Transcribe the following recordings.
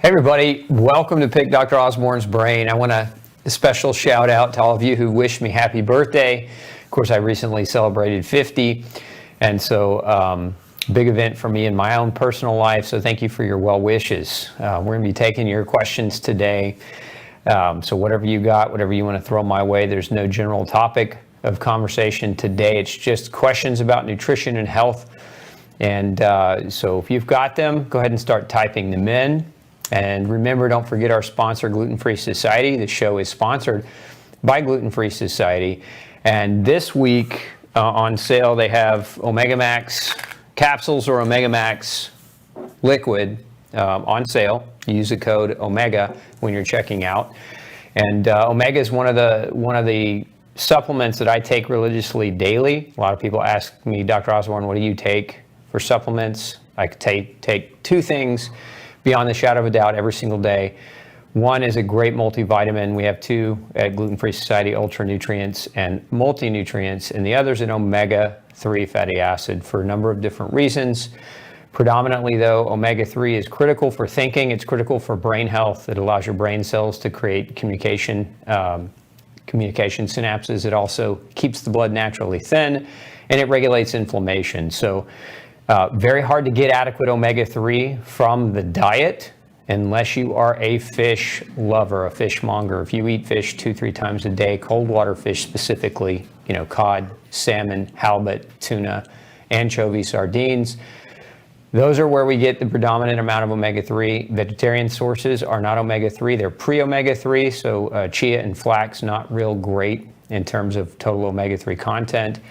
Hey everybody, welcome to Pick Dr. Osborne's Brain. I want a special shout out to all of you who wished me happy birthday. Of course, I recently celebrated 50, and so big event for me in my own personal life, so thank you for your well wishes. We're going to be taking your questions today, so whatever you got, whatever you want to throw my way, there's no general topic of conversation today. It's just questions about nutrition and health, and so if you've got them, go ahead and start typing them in. And remember, don't forget our sponsor, Gluten-Free Society. The show is sponsored by Gluten-Free Society. And this week on sale, they have Omega Max capsules or Omega Max liquid on sale. Use the code OMEGA when you're checking out. And Omega is one of the supplements that I take religiously daily. A lot of people ask me, Dr. Osborne, what do you take for supplements? I take two things beyond the shadow of a doubt every single day. One is a great multivitamin. We have two at Gluten-Free Society, Ultra Nutrients and Multi-Nutrients, and the other is an omega-3 fatty acid for a number of different reasons. Predominantly though, omega-3 is critical for thinking. It's critical for brain health. It allows your brain cells to create communication synapses. It also keeps the blood naturally thin, and it regulates inflammation. So very hard to get adequate omega-3 from the diet unless you are a fish lover, a fishmonger. If you eat fish 2-3 times a day, cold water fish specifically, cod, salmon, halibut, tuna, anchovy, sardines, those are where we get the predominant amount of omega-3. Vegetarian sources are not omega-3, they're pre-omega-3, so chia and flax not real great in terms of total omega-3 content.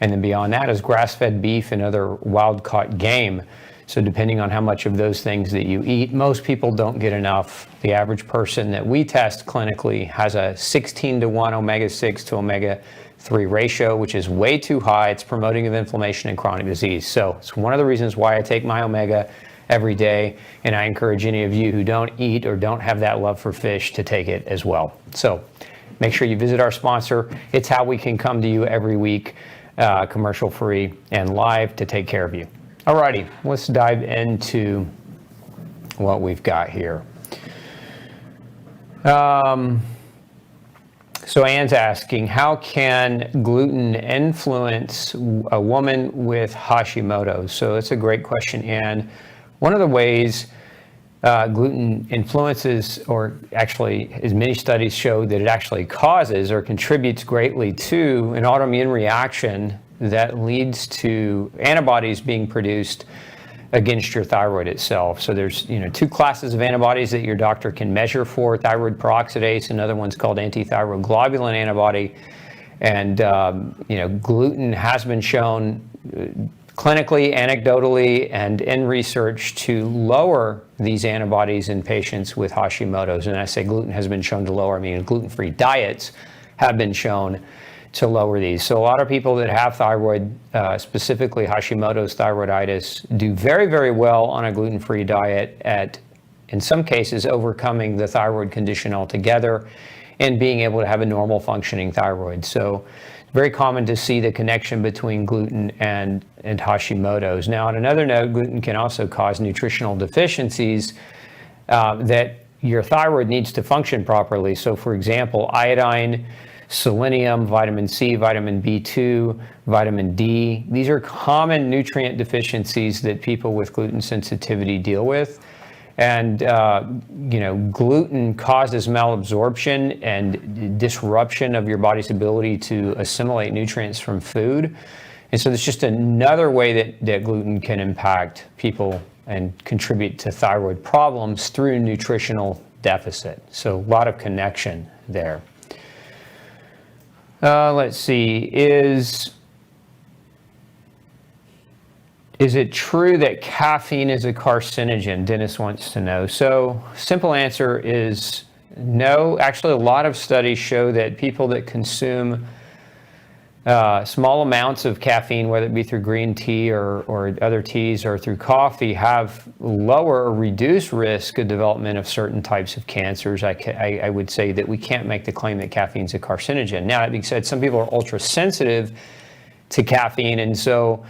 And then beyond that is grass-fed beef and other wild-caught game. So depending on how much of those things that you eat, most people don't get enough. The average person that we test clinically has a 16-to-1 omega-6 to omega-3 ratio, which is way too high. It's promoting of inflammation and chronic disease. So it's one of the reasons why I take my omega every day, and I encourage any of you who don't eat or don't have that love for fish to take it as well. So make sure you visit our sponsor. It's how we can come to you every week, commercial free and live, to take care of you. Alrighty, let's dive into what we've got here. So Anne's asking, how can gluten influence a woman with Hashimoto'S? So it's a great question, Anne. One of the ways gluten influences, or actually, as many studies show, that it actually causes or contributes greatly to an autoimmune reaction that leads to antibodies being produced against your thyroid itself. So there's two classes of antibodies that your doctor can measure for: thyroid peroxidase, another one's called antithyroid globulin antibody. And gluten has been shown clinically, anecdotally, and in research to lower these antibodies in patients with Hashimoto'S. And I say gluten has been shown to lower, I mean gluten-free diets have been shown to lower these. So a lot of people that have thyroid, specifically Hashimoto'S thyroiditis, do very, very well on a gluten-free diet at, in some cases, overcoming the thyroid condition altogether and being able to have a normal functioning thyroid. So very common to see the connection between gluten and Hashimoto'S. Now, on another note, gluten can also cause nutritional deficiencies that your thyroid needs to function properly. So, for example, iodine, selenium, vitamin C, vitamin B2, vitamin D. These are common nutrient deficiencies that people with gluten sensitivity deal with. And, gluten causes malabsorption and disruption of your body's ability to assimilate nutrients from food. And so there's just another way that gluten can impact people and contribute to thyroid problems through nutritional deficit. So a lot of connection there. Let's see, is it true that caffeine is a carcinogen? Dennis wants to know. So simple answer is no. Actually, a lot of studies show that people that consume small amounts of caffeine, whether it be through green tea or other teas or through coffee, have lower or reduced risk of development of certain types of cancers. I would say that we can't make the claim that caffeine is a carcinogen. Now, that being said, some people are ultra sensitive to caffeine, and so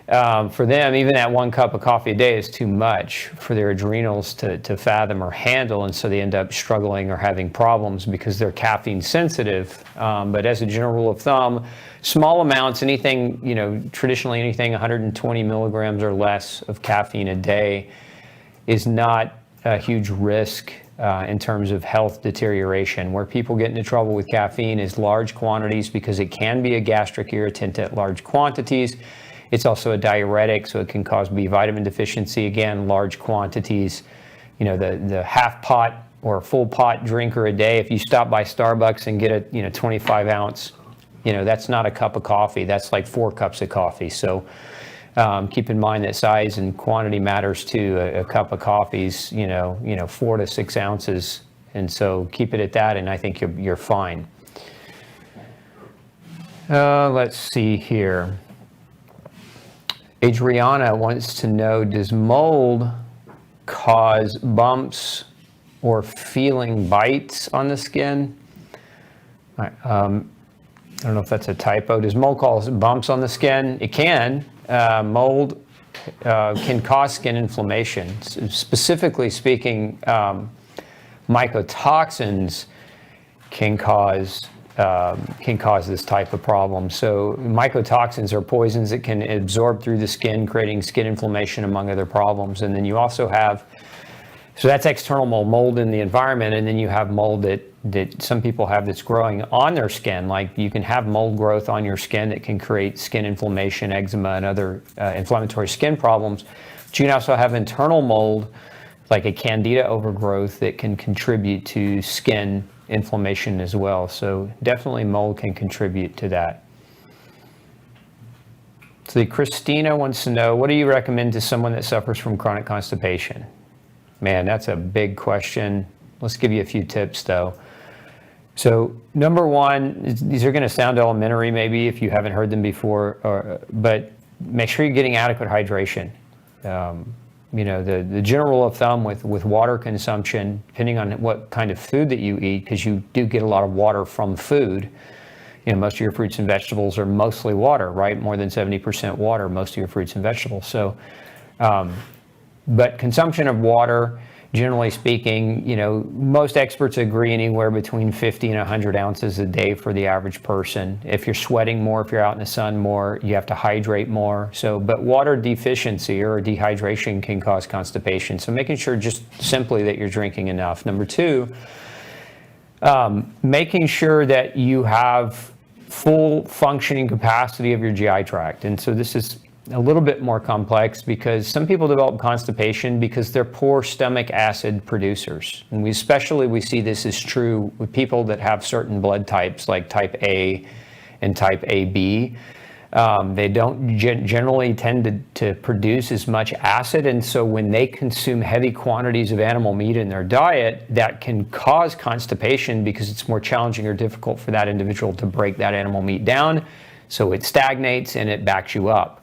For them, even that 1 cup of coffee a day is too much for their adrenals to fathom or handle, and so they end up struggling or having problems because they're caffeine sensitive. But as a general rule of thumb, small amounts, anything, traditionally anything 120 milligrams or less of caffeine a day is not a huge risk in terms of health deterioration. Where people get into trouble with caffeine is large quantities, because it can be a gastric irritant at large quantities. It's also a diuretic, so it can cause B vitamin deficiency. Again, large quantities. The half pot or full pot drinker a day, if you stop by Starbucks and get a 25 ounce, that's not a cup of coffee. That's like 4 cups of coffee. So keep in mind that size and quantity matters too. A cup of coffee is 4 to 6 ounces, and so keep it at that, and I think you're fine. Let's see here. Adriana wants to know, does mold cause bumps or feeling bites on the skin? I don't know if that's a typo. Does mold cause bumps on the skin? It can. Mold can cause skin inflammation. Specifically speaking, mycotoxins can cause this type of problem. So mycotoxins are poisons that can absorb through the skin, creating skin inflammation, among other problems. And then you also have, so that's external mold in the environment, and then you have mold that some people have that's growing on their skin. Like, you can have mold growth on your skin that can create skin inflammation, eczema, and other inflammatory skin problems. But you can also have internal mold, like a candida overgrowth, that can contribute to skin inflammation as well. So definitely mold can contribute to that. So Christina wants to know, what do you recommend to someone that suffers from chronic constipation? Man, that's a big question. Let's give you a few tips though. So number one, these are going to sound elementary maybe if you haven't heard them before, but make sure you're getting adequate hydration. The general rule of thumb with water consumption, depending on what kind of food that you eat, because you do get a lot of water from food. Most of your fruits and vegetables are mostly water, right? More than 70% water, most of your fruits and vegetables. So, but consumption of water, generally speaking, most experts agree anywhere between 50 and 100 ounces a day for the average person. If you're sweating more, if you're out in the sun more, you have to hydrate more. So, but water deficiency or dehydration can cause constipation. So making sure just simply that you're drinking enough. Number two, making sure that you have full functioning capacity of your GI tract. And so this is a little bit more complex, because some people develop constipation because they're poor stomach acid producers. And we see this is true with people that have certain blood types, like type A and type AB. They don't generally tend to produce as much acid, and so when they consume heavy quantities of animal meat in their diet, that can cause constipation, because it's more challenging or difficult for that individual to break that animal meat down, so it stagnates and it backs you up.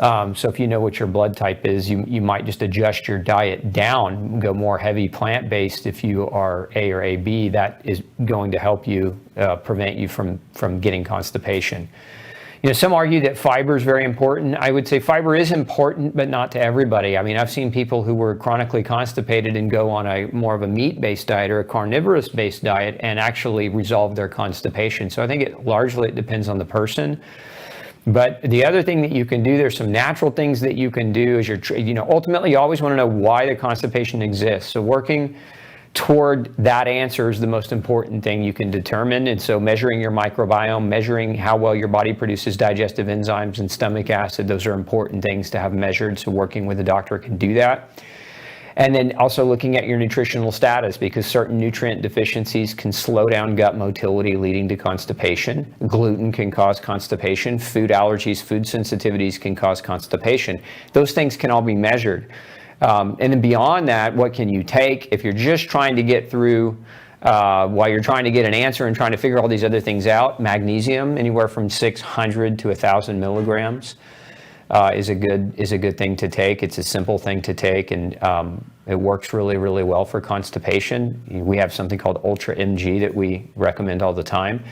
So if you know what your blood type is, you might just adjust your diet down, go more heavy plant-based if you are A or AB. That is going to help you prevent you from getting constipation. Some argue that fiber is very important. I would say fiber is important, but not to everybody. I mean, I've seen people who were chronically constipated and go on a more of a meat-based diet or a carnivorous-based diet and actually resolve their constipation. So I think it largely depends on the person. But the other thing that you can do, there's some natural things that you can do is ultimately you always want to know why the constipation exists. So working toward that answer is the most important thing you can determine. And so measuring your microbiome, measuring how well your body produces digestive enzymes and stomach acid, those are important things to have measured. So working with a doctor can do that. And then also looking at your nutritional status, because certain nutrient deficiencies can slow down gut motility, leading to constipation. Gluten can cause constipation. Food allergies, food sensitivities can cause constipation. Those things can all be measured. And then beyond that, what can you take? If you're just trying to get through while you're trying to get an answer and trying to figure all these other things out, magnesium, anywhere from 600 to 1,000 milligrams. Is a good thing to take. It's a simple thing to take, and it works really, really well for constipation. We have something called Ultra MG that we recommend all the time.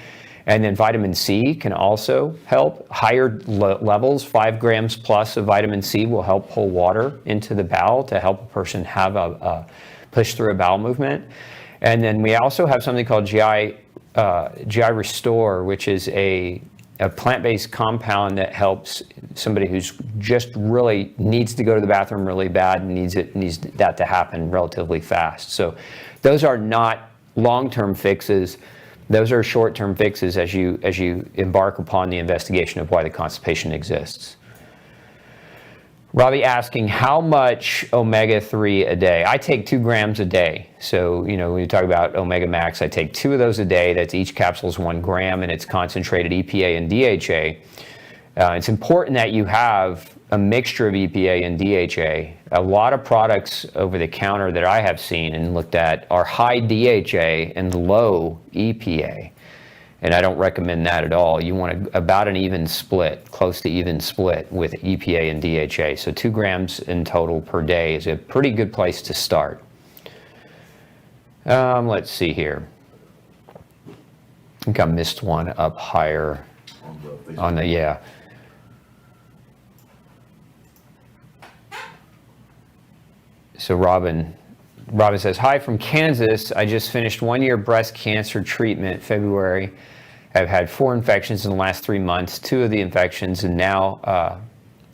And then vitamin C can also help. Higher levels, 5 grams plus of vitamin C, will help pull water into the bowel to help a person have a push through a bowel movement. And then we also have something called GI Restore, which is a plant-based compound that helps somebody who's just really needs to go to the bathroom really bad and needs that to happen relatively fast. So those are not long-term fixes. Those are short-term fixes as you embark upon the investigation of why the constipation exists. Robbie asking, how much omega-3 a day? I take 2 grams a day. So, when you talk about Omega Max, I take 2 of those a day. That's each capsule is 1 gram, and it's concentrated EPA and DHA. It's important that you have a mixture of EPA and DHA. A lot of products over the counter that I have seen and looked at are high DHA and low EPA. And I don't recommend that at all. You want about an even split, close to even split with EPA and DHA. So 2 grams in total per day is a pretty good place to start. Let's see here. I think I missed one up higher on the, yeah. So Robin says, hi from Kansas. I just finished 1-year breast cancer treatment, February. I've had 4 infections in the last 3 months, 2 of the infections, and now,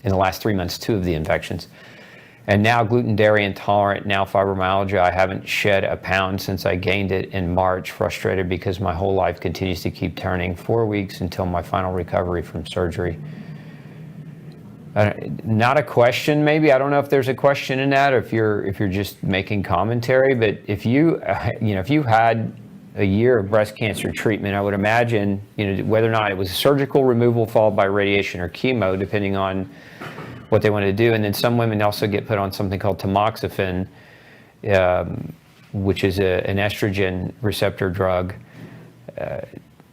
in the last 3 months, 2 of the infections. And now gluten, dairy intolerant, now fibromyalgia. I haven't shed a pound since I gained it in March, frustrated because my whole life continues to keep turning. 4 weeks until my final recovery from surgery. Not a question, maybe. I don't know if there's a question in that, or if you're just making commentary. But if you had a year of breast cancer treatment, I would imagine, whether or not it was surgical removal followed by radiation or chemo, depending on what they want to do. And then some women also get put on something called tamoxifen, which is an estrogen receptor drug.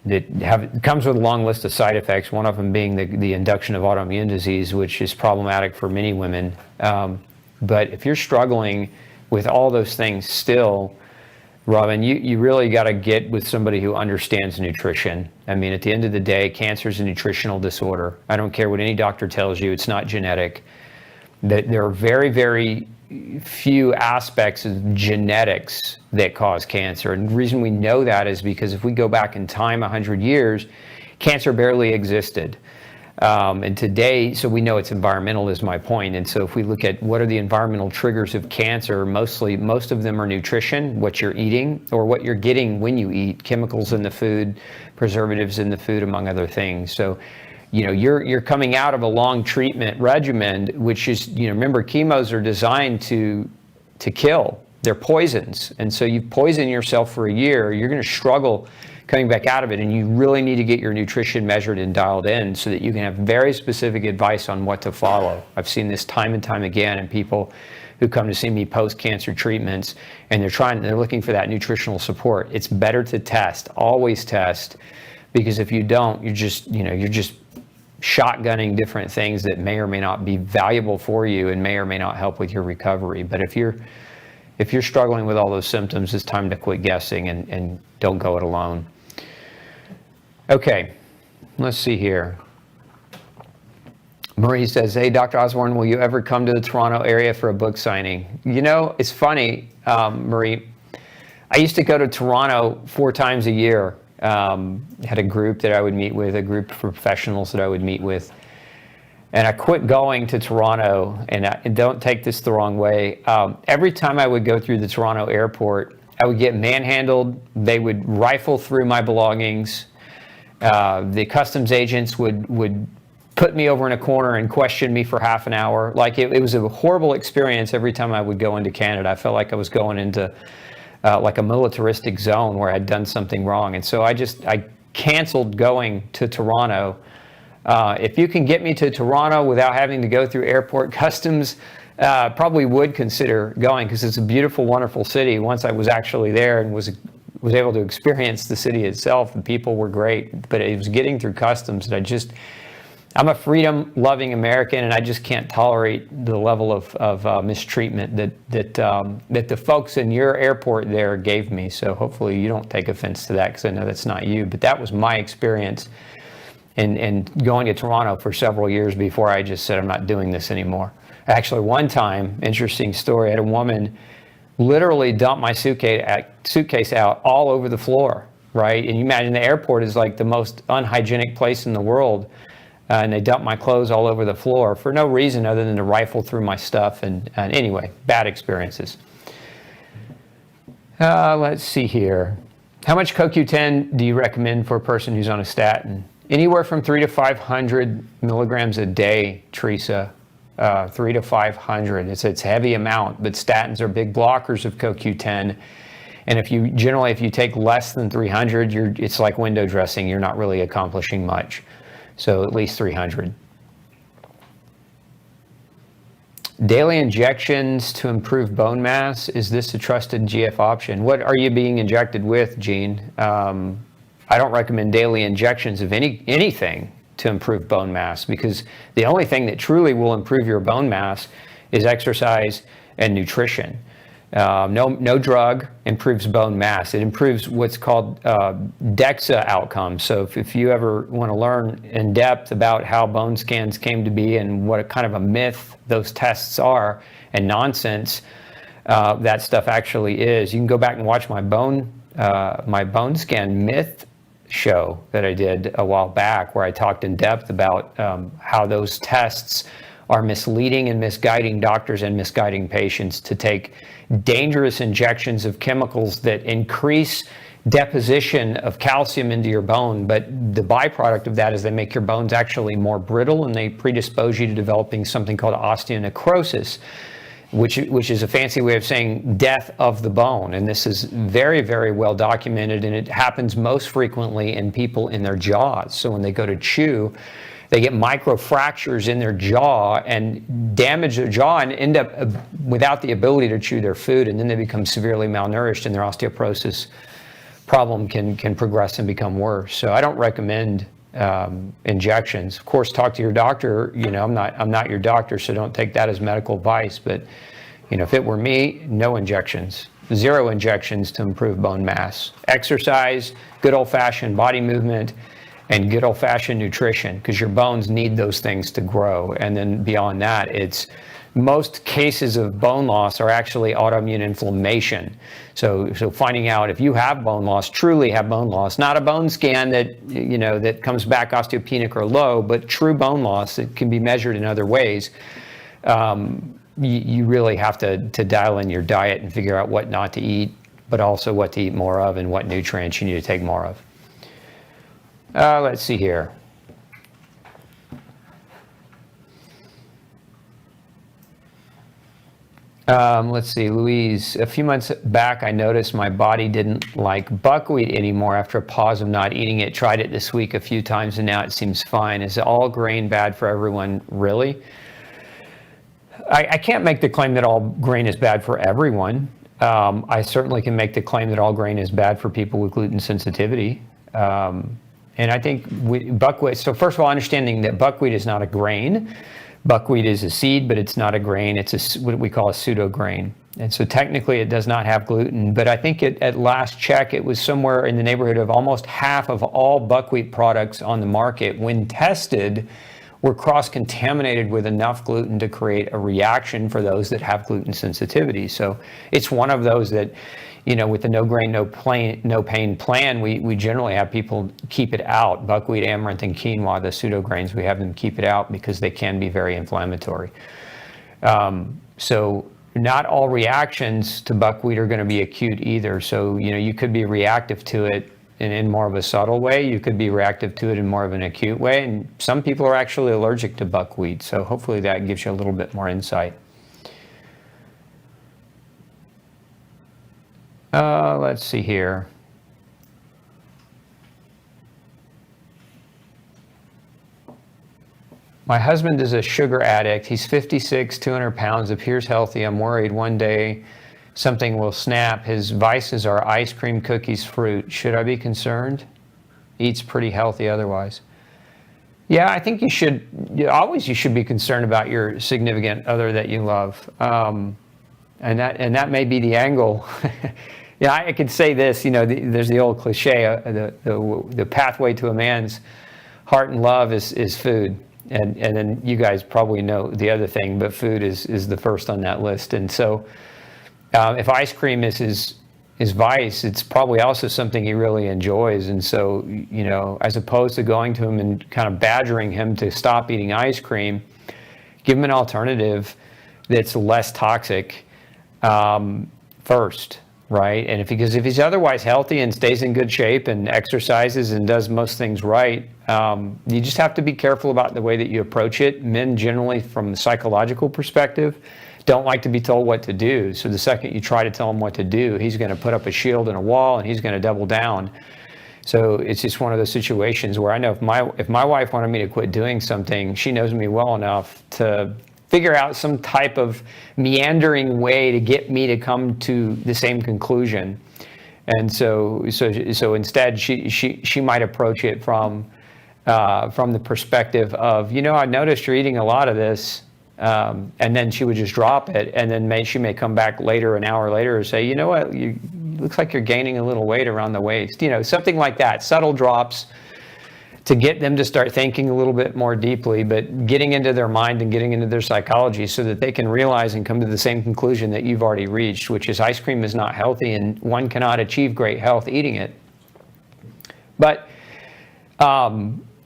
It comes with a long list of side effects, one of them being the induction of autoimmune disease, which is problematic for many women. But if you're struggling with all those things still, Robin, you really got to get with somebody who understands nutrition. I mean, at the end of the day, cancer is a nutritional disorder. I don't care what any doctor tells you, it's not genetic. There are very, very few aspects of genetics that cause cancer. And the reason we know that is because if we go back in time 100 years, cancer barely existed. And today, so we know it's environmental is my point. And so if we look at what are the environmental triggers of cancer, most of them are nutrition, what you're eating or what you're getting when you eat, chemicals in the food, preservatives in the food, among other things. So, you're coming out of a long treatment regimen, which is, remember, chemos are designed to kill. They're poisons. And so you poison yourself for a year, you're going to struggle coming back out of it, and you really need to get your nutrition measured and dialed in so that you can have very specific advice on what to follow. I've seen this time and time again in people who come to see me post-cancer treatments, and they're looking for that nutritional support. It's better to test, always test, because if you don't, you're just shotgunning different things that may or may not be valuable for you and may or may not help with your recovery. But if you're struggling with all those symptoms, it's time to quit guessing and don't go it alone. Okay, let's see here. Marie says, hey, Dr. Osborne, will you ever come to the Toronto area for a book signing? It's funny, Marie. I used to go to Toronto 4 times a year. Had a group that I would meet with, a group of professionals that I would meet with. And I quit going to Toronto, and don't take this the wrong way. Every time I would go through the Toronto airport, I would get manhandled. They would rifle through my belongings. The customs agents would put me over in a corner and question me for half an hour. Like it was a horrible experience every time I would go into Canada. I felt like I was going into like a militaristic zone where I'd done something wrong. And so I canceled going to Toronto. If you can get me to Toronto without having to go through airport customs, probably would consider going, because it's a beautiful, wonderful city. Once I was actually there and was able to experience the city itself, the people were great, but it was getting through customs that I'm a freedom-loving American, and I just can't tolerate the level of mistreatment that the folks in your airport there gave me. So hopefully you don't take offense to that, because I know that's not you. But that was my experience in going to Toronto for several years before I just said, I'm not doing this anymore. Actually, one time, interesting story, I had a woman literally dump my suitcase out all over the floor, right? And you imagine the airport is like the most unhygienic place in the world. And they dumped my clothes all over the floor for no reason other than to rifle through my stuff. And anyway, bad experiences. Let's see here. How much CoQ10 do you recommend for a person who's on a statin? Anywhere from 300 to 500 milligrams a day, Teresa. 300 to 500. It's a heavy amount, but statins are big blockers of CoQ10. And if you take less than 300, it's like window dressing. You're not really accomplishing much. So at least 300. Daily injections to improve bone mass. Is this a trusted GF option? What are you being injected with, Gene? I don't recommend daily injections of anything to improve bone mass, because the only thing that truly will improve your bone mass is exercise and nutrition. No drug improves bone mass. It improves what's called DEXA outcomes. So if you ever want to learn in depth about how bone scans came to be and what kind of a myth those tests are and nonsense that stuff actually is, you can go back and watch my bone scan myth show that I did a while back, where I talked in depth about how those tests are misleading and misguiding doctors and misguiding patients to take dangerous injections of chemicals that increase deposition of calcium into your bone. But the byproduct of that is they make your bones actually more brittle, and they predispose you to developing something called osteonecrosis, which is a fancy way of saying death of the bone. And this is very, very well documented, and it happens most frequently in people in their jaws. So when they go to chew, they get micro fractures in their jaw and damage their jaw and end up without the ability to chew their food, and then they become severely malnourished, and their osteoporosis problem can progress and become worse. So I don't recommend injections. Of course, talk to your doctor. I'm not your doctor, so don't take that as medical advice. But if it were me, no injections, 0 injections to improve bone mass. Exercise, good old-fashioned body movement, and good old-fashioned nutrition, because your bones need those things to grow. And then beyond that, most cases of bone loss are actually autoimmune inflammation. So finding out if you have bone loss, truly have bone loss, not a bone scan that comes back osteopenic or low, but true bone loss that can be measured in other ways. You really have to dial in your diet and figure out what not to eat, but also what to eat more of and what nutrients you need to take more of. Let's see here. Let's see, Louise. A few months back, I noticed my body didn't like buckwheat anymore after a pause of not eating it. Tried it this week a few times, and now it seems fine. Is all grain bad for everyone? Really? I can't make the claim that all grain is bad for everyone. I certainly can make the claim that all grain is bad for people with gluten sensitivity. And I think buckwheat, so first of all, understanding that buckwheat is not a grain. Buckwheat is a seed, but it's not a grain. It's what we call a pseudo grain. And so technically it does not have gluten, but I think at last check, it was somewhere in the neighborhood of almost half of all buckwheat products on the market, when tested, were cross-contaminated with enough gluten to create a reaction for those that have gluten sensitivity. So it's one of those that, with the no grain, no pain plan, we generally have people keep it out. Buckwheat, amaranth, and quinoa, the pseudo grains, we have them keep it out because they can be very inflammatory. So not all reactions to buckwheat are going to be acute either. So, you could be reactive to it in more of a subtle way. You could be reactive to it in more of an acute way. And some people are actually allergic to buckwheat. So hopefully that gives you a little bit more insight. Let's see here. My husband is a sugar addict. He's 56, 200 pounds, appears healthy. I'm worried one day something will snap. His vices are ice cream, cookies, fruit. Should I be concerned? Eats pretty healthy otherwise. Yeah, I think you should be concerned about your significant other that you love, and that may be the angle. Yeah, I could say this. There's the old cliche: the pathway to a man's heart and love is food, and then you guys probably know the other thing, but food is the first on that list. And so, if ice cream is his vice, it's probably also something he really enjoys. And so, as opposed to going to him and kind of badgering him to stop eating ice cream, give him an alternative that's less toxic first, right? And because if he's otherwise healthy and stays in good shape and exercises and does most things right, you just have to be careful about the way that you approach it. Men generally, from a psychological perspective, don't like to be told what to do. So the second you try to tell him what to do, he's going to put up a shield and a wall, and he's going to double down. So it's just one of those situations where I know if my wife wanted me to quit doing something, she knows me well enough to figure out some type of meandering way to get me to come to the same conclusion. And so instead, she might approach it from the perspective of, I noticed you're eating a lot of this. And then she would just drop it, and then she may come back later, an hour later, and say, what, looks like you're gaining a little weight around the waist, something like that. Subtle drops to get them to start thinking a little bit more deeply, but getting into their mind and getting into their psychology so that they can realize and come to the same conclusion that you've already reached, which is ice cream is not healthy, and one cannot achieve great health eating it. But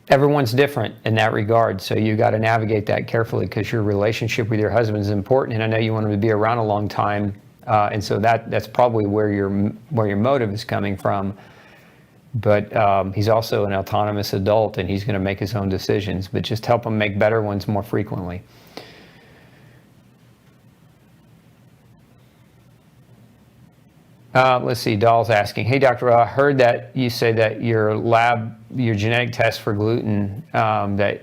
everyone's different in that regard, so you got to navigate that carefully, because your relationship with your husband is important, and I know you want him to be around a long time, and so that's probably where your motive is coming from. But he's also an autonomous adult, and he's going to make his own decisions, but just help him make better ones more frequently. Let's see, Doll's asking, hey, Dr. I heard that you say that your genetic test for gluten, that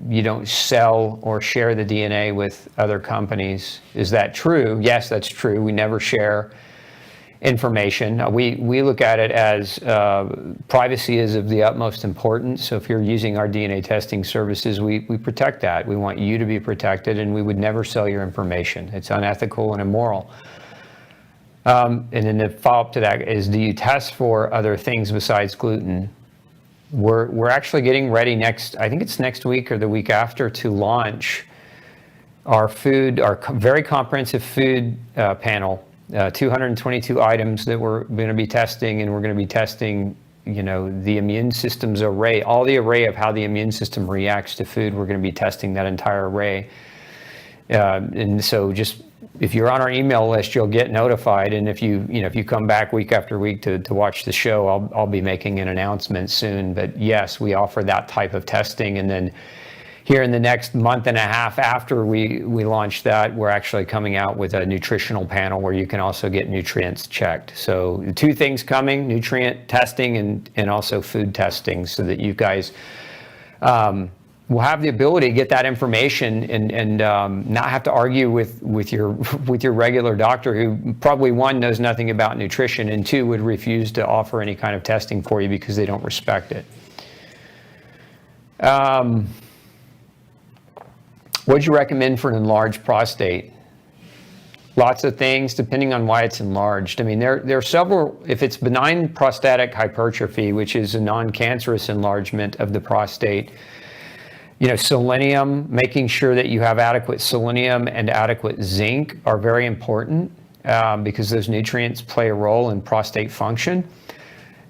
you don't sell or share the DNA with other companies. Is that true? Yes, that's true. We never share information. We look at it as privacy is of the utmost importance. So if you're using our DNA testing services, we protect that. We want you to be protected, and we would never sell your information. It's unethical and immoral. And then the follow-up to that is, do you test for other things besides gluten? We're actually getting ready I think it's next week or the week after, to launch our very comprehensive food panel, 222 items that we're going to be testing, and we're going to be testing, the immune system's array, all the array of how the immune system reacts to food. We're going to be testing that entire array. And so just, if you're on our email list, you'll get notified. And if you come back week after week to watch the show, I'll be making an announcement soon. But yes, we offer that type of testing. And then here in the next month and a half after we launch that, we're actually coming out with a nutritional panel where you can also get nutrients checked. So the two things coming: nutrient testing and also food testing, so that you guys will have the ability to get that information and not have to argue with your regular doctor, who probably, one, knows nothing about nutrition, and two, would refuse to offer any kind of testing for you because they don't respect it. What'd you recommend for an enlarged prostate? Lots of things, depending on why it's enlarged. I mean, there are several. If it's benign prostatic hypertrophy, which is a non-cancerous enlargement of the prostate, selenium, making sure that you have adequate selenium and adequate zinc are very important, because those nutrients play a role in prostate function.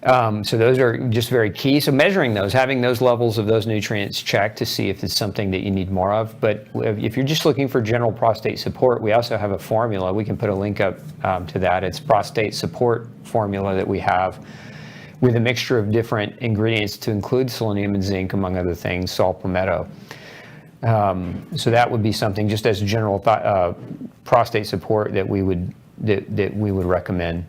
So those are just very key. So measuring those, having those levels of those nutrients checked to see if it's something that you need more of. But if you're just looking for general prostate support, we also have a formula. We can put a link up to that. It's prostate support formula that we have, with a mixture of different ingredients to include selenium and zinc, among other things, saw palmetto. So that would be something, just as general prostate support, that we would recommend.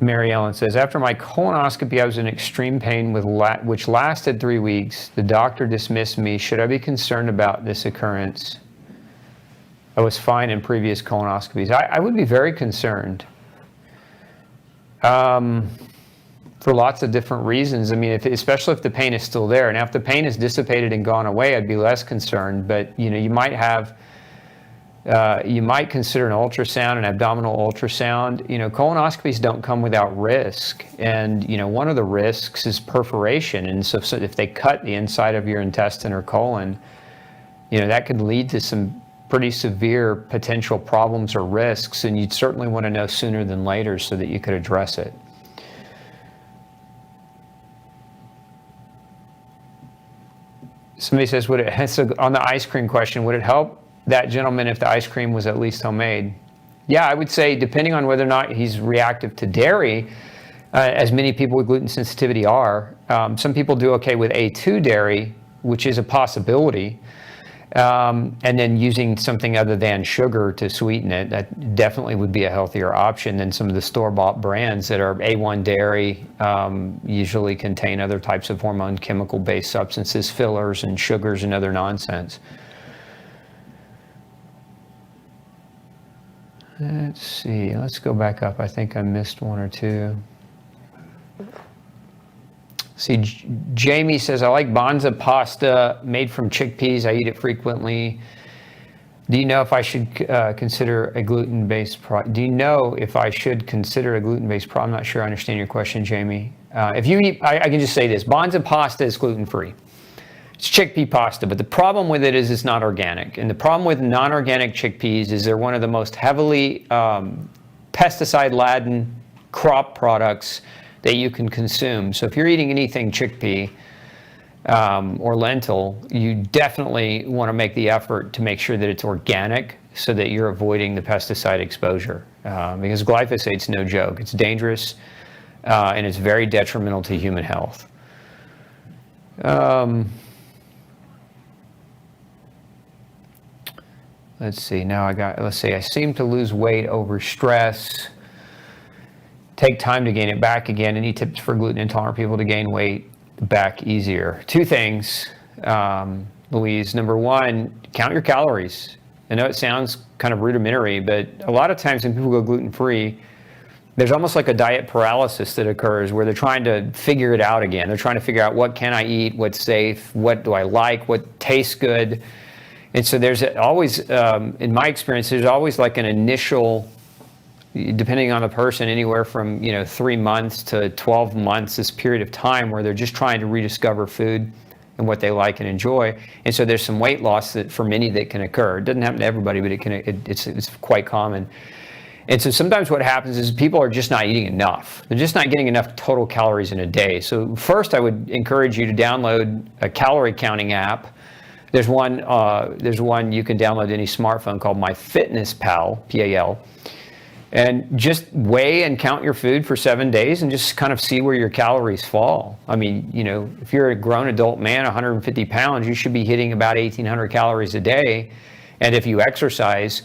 Mary Ellen says, after my colonoscopy, I was in extreme pain which lasted 3 weeks. The doctor dismissed me. Should I be concerned about this occurrence? I was fine in previous colonoscopies. I would be very concerned. for lots of different reasons. I mean, especially if the pain is still there. Now, if the pain is dissipated and gone away, I'd be less concerned. But you might have, you might consider an ultrasound, an abdominal ultrasound. Colonoscopies don't come without risk, and one of the risks is perforation. And so if they cut the inside of your intestine or colon, that could lead to some pretty severe potential problems or risks, and you'd certainly want to know sooner than later so that you could address it. Somebody says, on the ice cream question, would it help that gentleman if the ice cream was at least homemade? Yeah, I would say depending on whether or not he's reactive to dairy, as many people with gluten sensitivity are. Some people do okay with A2 dairy, which is a possibility. And then using something other than sugar to sweeten it, that definitely would be a healthier option than some of the store-bought brands that are A1 dairy, usually contain other types of hormone chemical-based substances, fillers and sugars and other nonsense. Let's see, let's go back up. I think I missed one or two. See, Jamie says, I like Banza pasta made from chickpeas. I eat it frequently. Do you know if I should consider a gluten-based product? Do you know if I should consider a gluten-based product? I'm not sure I understand your question, Jamie. If you eat, I can just say this. Banza pasta is gluten-free. It's chickpea pasta, but the problem with it is it's not organic. And the problem with non-organic chickpeas is they're one of the most heavily pesticide-laden crop products that you can consume. So if you're eating anything chickpea or lentil, you definitely want to make the effort to make sure that it's organic so that you're avoiding the pesticide exposure. Because glyphosate's no joke. It's dangerous and it's very detrimental to human health. Let's see, let's see, I seem to lose weight over stress. Take time to gain it back again. Any tips for gluten intolerant people to gain weight back easier? Two things, Louise. Number one, count your calories. I know it sounds kind of rudimentary, but a lot of times when people go gluten-free, there's almost like a diet paralysis that occurs where they're trying to figure it out again. They're trying to figure out what can I eat, what's safe, what do I like, what tastes good. And so there's always, in my experience, there's always like an initial, depending on the person, anywhere from 3 months to 12 months, this period of time where they're just trying to rediscover food and what they like and enjoy. And so there's some weight loss that for many that can occur. It doesn't happen to everybody, but it's quite common. And so sometimes what happens is people are just not eating enough. They're just not getting enough total calories in a day. So first I would encourage you to download a calorie counting app. There's one you can download any smartphone called MyFitnessPal, P-A-L. And just weigh and count your food for 7 days and just kind of see where your calories fall. I mean, if you're a grown adult man, 150 pounds, you should be hitting about 1,800 calories a day. And if you exercise,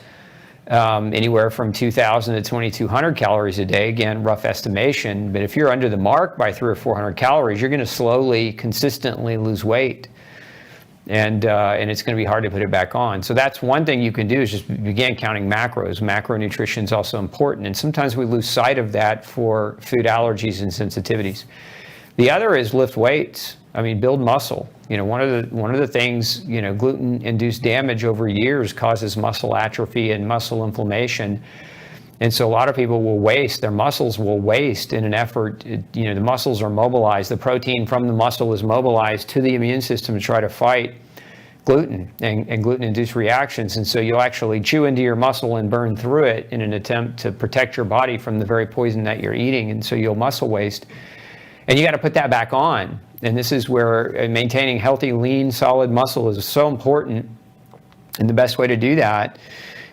anywhere from 2,000 to 2,200 calories a day, again, rough estimation. But if you're under the mark by 300 or 400 calories, you're going to slowly, consistently lose weight. And it's going to be hard to put it back on. So that's one thing you can do is just begin counting macros. Macronutrition is also important. And sometimes we lose sight of that for food allergies and sensitivities. The other is lift weights. I mean, build muscle. One of the things, gluten-induced damage over years causes muscle atrophy and muscle inflammation. And so a lot of people will waste, their muscles will waste in an effort, the muscles are mobilized, the protein from the muscle is mobilized to the immune system to try to fight gluten and gluten-induced reactions. And so you'll actually chew into your muscle and burn through it in an attempt to protect your body from the very poison that you're eating. And so you'll muscle waste. And you got to put that back on. And this is where maintaining healthy, lean, solid muscle is so important. And the best way to do that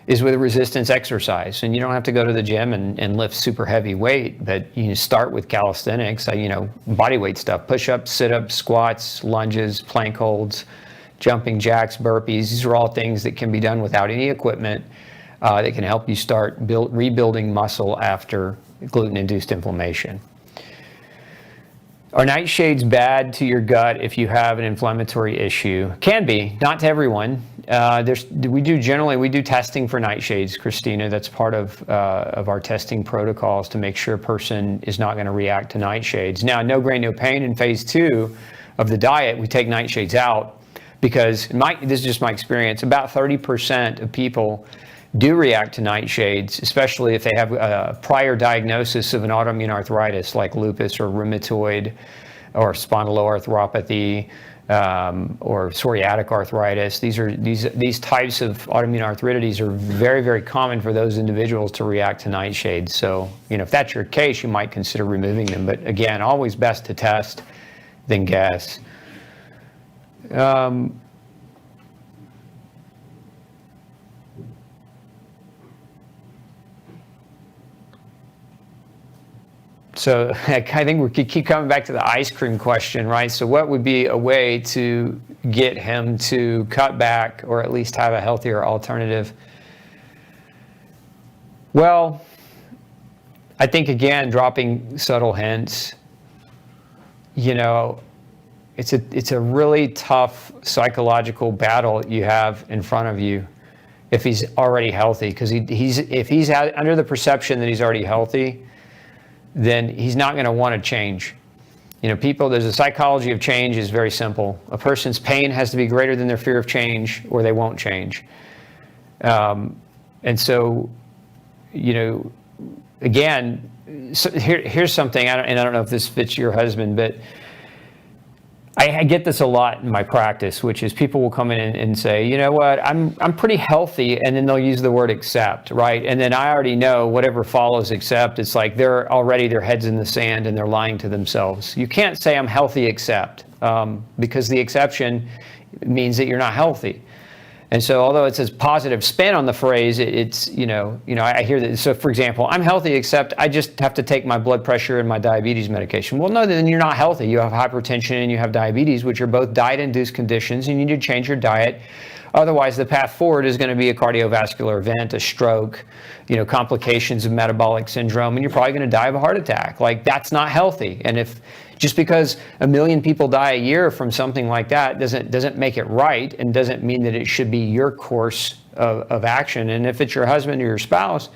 is with resistance exercise. And you don't have to go to the gym and lift super heavy weight, but you start with calisthenics, body weight stuff, push-ups, sit-ups, squats, lunges, plank holds, jumping jacks, burpees. These are all things that can be done without any equipment that can help you start rebuilding muscle after gluten-induced inflammation. Are nightshades bad to your gut if you have an inflammatory issue? Can be, not to everyone. We do testing for nightshades, Christina. That's part of our testing protocols to make sure a person is not going to react to nightshades. Now, no grain, no pain in phase 2 of the diet, we take nightshades out because this is just my experience. About 30% of people do react to nightshades, especially if they have a prior diagnosis of an autoimmune arthritis like lupus or rheumatoid or spondyloarthropathy or psoriatic arthritis. These types of autoimmune arthritides are very, very common for those individuals to react to nightshades. So, if that's your case, you might consider removing them. But again, always best to test than guess. So I think we could keep coming back to the ice cream question, right? So what would be a way to get him to cut back or at least have a healthier alternative? Well, I think, again, dropping subtle hints. It's a really tough psychological battle you have in front of you if he's already healthy, because if he's under the perception that he's already healthy, then he's not going to want to change. There's a psychology of change is very simple. A person's pain has to be greater than their fear of change, or they won't change. And so, again, here's something, I don't know if this fits your husband, but I get this a lot in my practice, which is people will come in and say, you know what, I'm pretty healthy, and then they'll use the word accept, right? And then I already know whatever follows accept, it's like their heads in the sand and they're lying to themselves. You can't say I'm healthy accept, because the exception means that you're not healthy. And so although it says positive spin on the phrase, it's, I hear that. So for example, I'm healthy except I just have to take my blood pressure and my diabetes medication. Well, no, then you're not healthy. You have hypertension and you have diabetes, which are both diet-induced conditions. You need to change your diet. Otherwise, the path forward is going to be a cardiovascular event, a stroke, complications of metabolic syndrome, and you're probably going to die of a heart attack. Like, that's not healthy. And just because 1 million people die a year from something like that doesn't make it right, and doesn't mean that it should be your course of action. And if it's your husband or your spouse,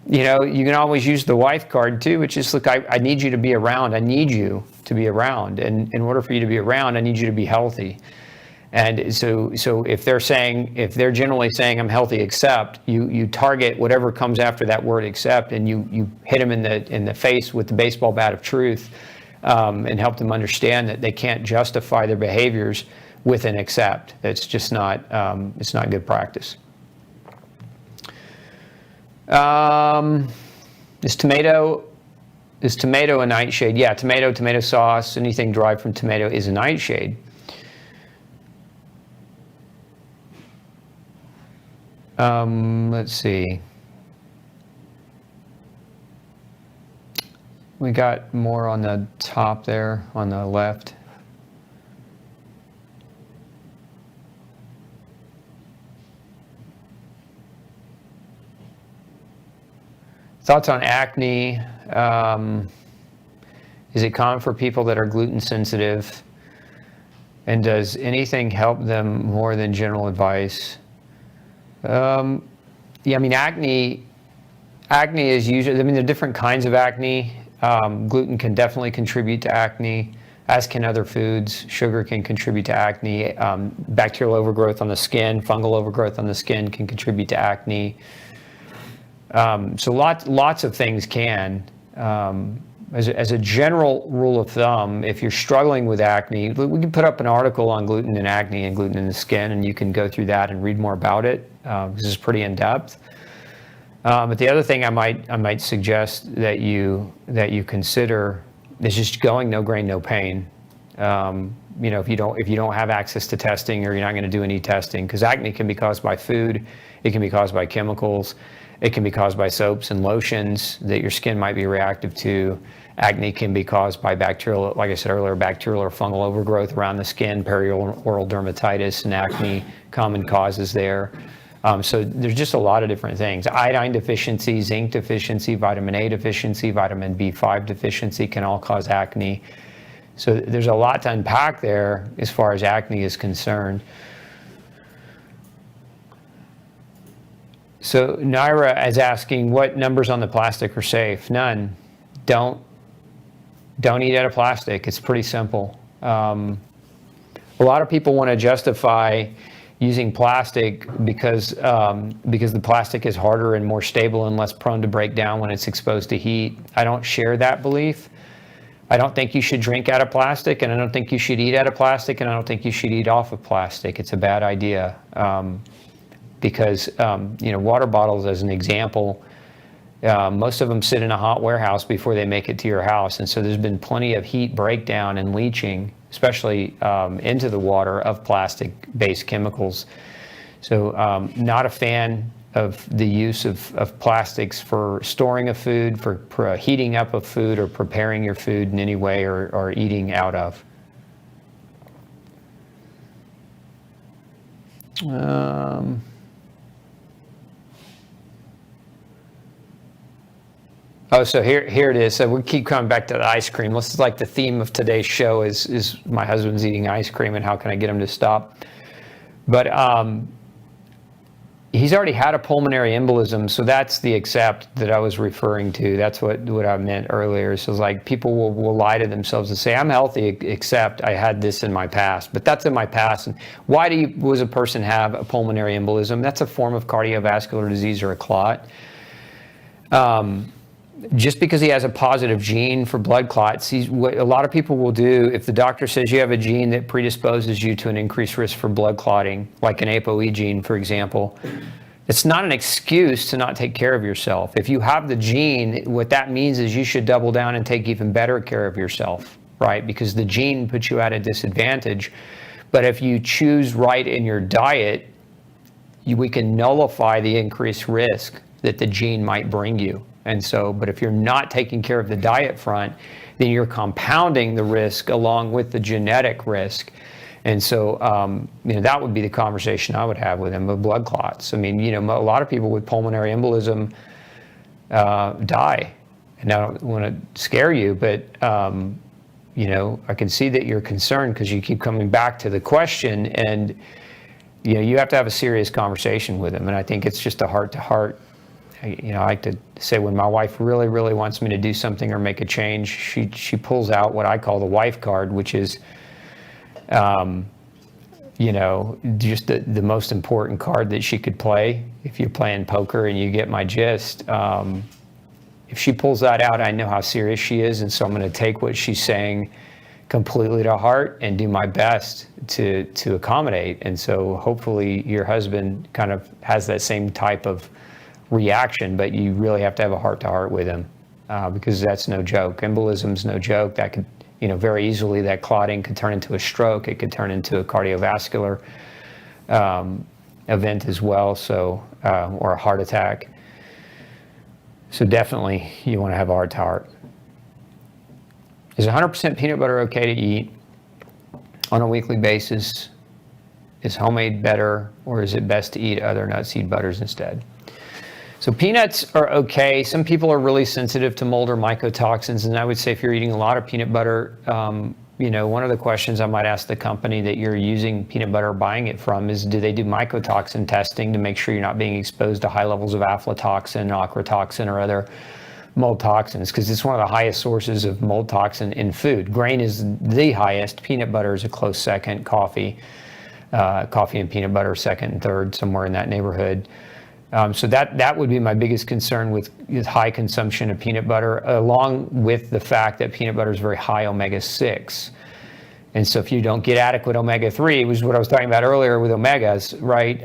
you can always use the wife card too, which is, look, I need you to be around. I need you to be around. And in order for you to be around, I need you to be healthy. And so if they're generally saying I'm healthy except, you target whatever comes after that word except, and you hit them in the face with the baseball bat of truth, and help them understand that they can't justify their behaviors with an accept. It's just not it's not good practice. Is tomato a nightshade? Yeah, tomato sauce, anything derived from tomato is a nightshade. Let's see. We got more on the top there, on the left. Thoughts on acne? Is it common for people that are gluten sensitive? And does anything help them more than general advice? Yeah, I mean, acne is usually, there are different kinds of acne. Gluten can definitely contribute to acne, as can other foods. Sugar can contribute to acne. Bacterial overgrowth on the skin, fungal overgrowth on the skin can contribute to acne. So lots of things can. As a general rule of thumb, if you're struggling with acne, we can put up an article on gluten and acne and gluten in the skin, and you can go through that and read more about it. This is pretty in depth. But the other thing I might suggest that you consider is just going no grain, no pain. If you don't have access to testing, or you're not going to do any testing, because acne can be caused by food, it can be caused by chemicals, it can be caused by soaps and lotions that your skin might be reactive to. Acne can be caused by bacterial, like I said earlier, bacterial or fungal overgrowth around the skin, perioral dermatitis and acne, common causes there. So there's just a lot of different things. Iodine deficiency, zinc deficiency, vitamin A deficiency, vitamin B5 deficiency can all cause acne. So there's a lot to unpack there as far as acne is concerned. So Naira is asking, what numbers on the plastic are safe? None. Don't eat out of plastic. It's pretty simple. A lot of people want to justify using plastic because the plastic is harder and more stable and less prone to break down when it's exposed to heat. I don't share that belief. I don't think you should drink out of plastic, and I don't think you should eat out of plastic, and I don't think you should eat off of plastic. It's a bad idea because water bottles, as an example, most of them sit in a hot warehouse before they make it to your house, and so there's been plenty of heat breakdown and leaching, especially into the water, of plastic-based chemicals. So not a fan of the use of plastics for storing of food, for heating up of food, or preparing your food in any way, or eating out of. Oh, so here it is. So we keep coming back to the ice cream. This is like the theme of today's show is my husband's eating ice cream and how can I get him to stop? But he's already had a pulmonary embolism, so that's the accept that I was referring to. That's what I meant earlier. So it's like people will lie to themselves and say, I'm healthy, except I had this in my past. But that's in my past. And why does a person have a pulmonary embolism? That's a form of cardiovascular disease or a clot. Just because he has a positive gene for blood clots, what a lot of people will do, if the doctor says you have a gene that predisposes you to an increased risk for blood clotting, like an ApoE gene, for example, it's not an excuse to not take care of yourself. If you have the gene, what that means is you should double down and take even better care of yourself, right? Because the gene puts you at a disadvantage. But if you choose right in your diet, we can nullify the increased risk that the gene might bring you. And so, but if you're not taking care of the diet front, then you're compounding the risk along with the genetic risk. And so, that would be the conversation I would have with him, of blood clots. I mean, a lot of people with pulmonary embolism die. And I don't want to scare you, but, I can see that you're concerned because you keep coming back to the question, and, you have to have a serious conversation with him. And I think it's just a heart-to-heart. I like to say, when my wife really, really wants me to do something or make a change, she pulls out what I call the wife card, which is, just the most important card that she could play. If you're playing poker, and you get my gist, if she pulls that out, I know how serious she is, and so I'm going to take what she's saying completely to heart and do my best to accommodate. And so hopefully your husband kind of has that same type of reaction, but you really have to have a heart-to-heart with him because that's no joke. Embolism's no joke. That could, very easily, that clotting could turn into a stroke. It could turn into a cardiovascular event as well, so or a heart attack. So definitely you want to have a heart-to-heart. Is 100% peanut butter okay to eat on a weekly basis? Is homemade better, or is it best to eat other nut seed butters instead? So peanuts are okay. Some people are really sensitive to mold or mycotoxins, and I would say if you're eating a lot of peanut butter, one of the questions I might ask the company that you're using peanut butter or buying it from is, do they do mycotoxin testing to make sure you're not being exposed to high levels of aflatoxin, ochratoxin, or other mold toxins? Because it's one of the highest sources of mold toxin in food. Grain is the highest. Peanut butter is a close second. Coffee and peanut butter second and third, somewhere in that neighborhood. So that would be my biggest concern with high consumption of peanut butter, along with the fact that peanut butter is very high omega-6. And so if you don't get adequate omega-3, which is what I was talking about earlier with omegas, right,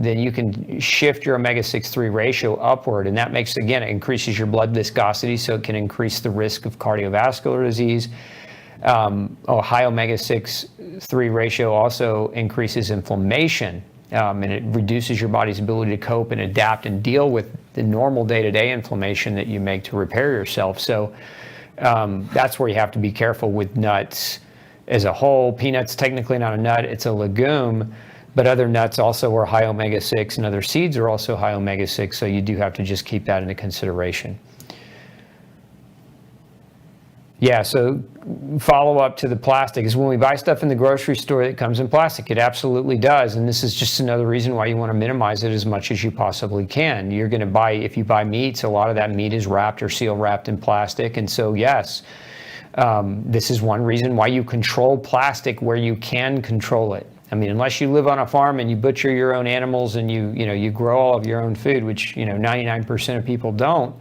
then you can shift your omega-6-3 ratio upward. And that makes, again, it increases your blood viscosity, so it can increase the risk of cardiovascular disease. A high omega-6-3 ratio also increases inflammation. And it reduces your body's ability to cope and adapt and deal with the normal day-to-day inflammation that you make to repair yourself. So that's where you have to be careful with nuts as a whole. Peanuts, technically not a nut, it's a legume, but other nuts also are high omega-6, and other seeds are also high omega-6, so you do have to just keep that into consideration. Yeah, so follow up to the plastic is when we buy stuff in the grocery store that comes in plastic, it absolutely does. And this is just another reason why you want to minimize it as much as you possibly can. You're going to buy, if you buy meats, a lot of that meat is wrapped or seal wrapped in plastic. And so, yes, this is one reason why you control plastic where you can control it. I mean, unless you live on a farm and you butcher your own animals and you grow all of your own food, which 99% of people don't.